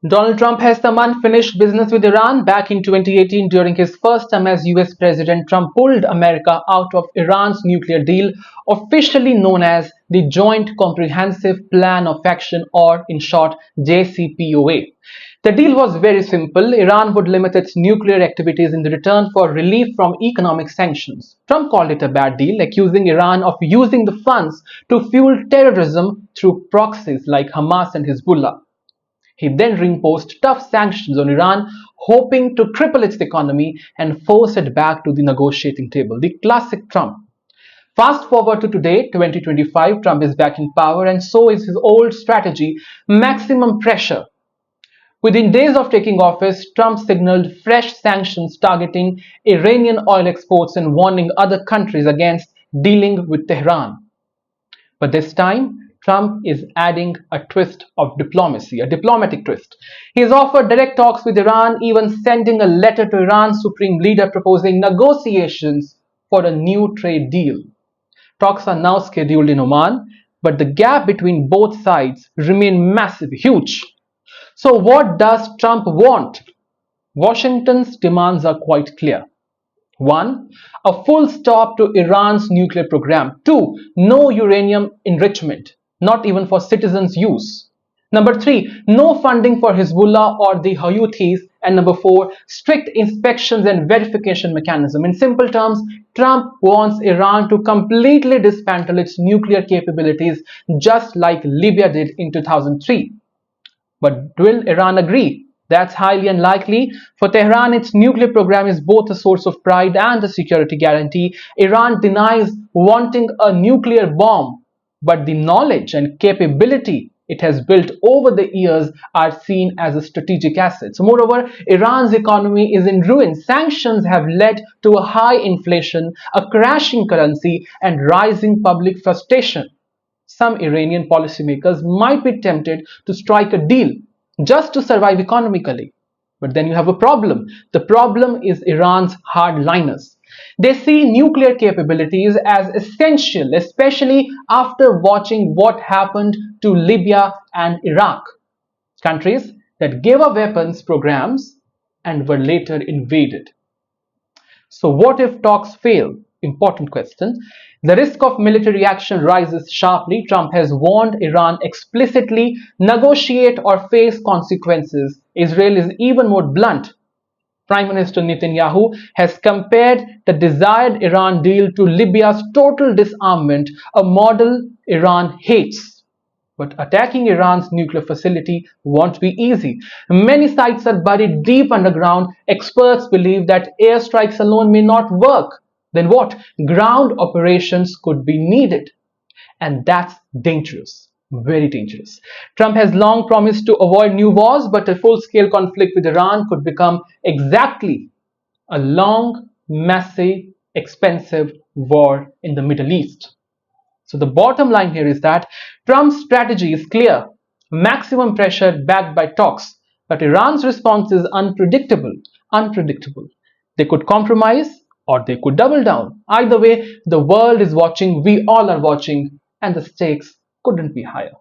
Donald Trump has some unfinished business with Iran. Back in 2018, during his first term as US President, Trump pulled America out of Iran's nuclear deal, officially known as the Joint Comprehensive Plan of Action, or in short, JCPOA. The deal was very simple. Iran would limit its nuclear activities in return for relief from economic sanctions. Trump called it a bad deal, accusing Iran of using the funds to fuel terrorism through proxies like Hamas and Hezbollah. He then reimposed tough sanctions on Iran, hoping to cripple its economy and force it back to the negotiating table. The classic Trump. Fast forward to today, 2025, Trump is back in power, and so is his old strategy, maximum pressure. Within days of taking office, Trump signaled fresh sanctions targeting Iranian oil exports and warning other countries against dealing with Tehran. But this time, Trump is adding a twist of diplomacy, a diplomatic twist. He has offered direct talks with Iran, even sending a letter to Iran's supreme leader proposing negotiations for a new trade deal. Talks are now scheduled in Oman, but the gap between both sides remains massive, huge. So what does Trump want? Washington's demands are quite clear. 1. A full stop to Iran's nuclear program. 2. No uranium enrichment, not even for citizens' use. Number 3. No funding for Hezbollah or the Houthis. And number 4. Strict inspections and verification mechanism. In simple terms, Trump wants Iran to completely dismantle its nuclear capabilities, just like Libya did in 2003. But will Iran agree? That's highly unlikely. For Tehran, its nuclear program is both a source of pride and a security guarantee. Iran denies wanting a nuclear bomb, but the knowledge and capability it has built over the years are seen as strategic assets. Moreover, Iran's economy is in ruin. Sanctions have led to a high inflation, a crashing currency, and rising public frustration. Some Iranian policymakers might be tempted to strike a deal just to survive economically. But then you have a problem. The problem is Iran's hardliners. They see nuclear capabilities as essential, especially after watching what happened to Libya and Iraq, countries that gave up weapons programs and were later invaded. So what if talks fail? Important question. The risk of military action rises sharply. Trump has warned Iran explicitly: negotiate or face consequences. Israel is even more blunt. Prime Minister Netanyahu has compared the desired Iran deal to Libya's total disarmament, a model Iran hates. But attacking Iran's nuclear facility won't be easy. Many sites are buried deep underground. Experts believe that airstrikes alone may not work. Then what? Ground operations could be needed. And that's dangerous, very dangerous. Trump has long promised to avoid new wars, but a full-scale conflict with Iran could become exactly a long, messy, expensive war in the Middle East. So the bottom line here is that Trump's strategy is clear: maximum pressure backed by talks. But Iran's response is unpredictable. They could compromise or they could double down. Either way, the world is watching, we all are watching, and the stakes couldn't be higher.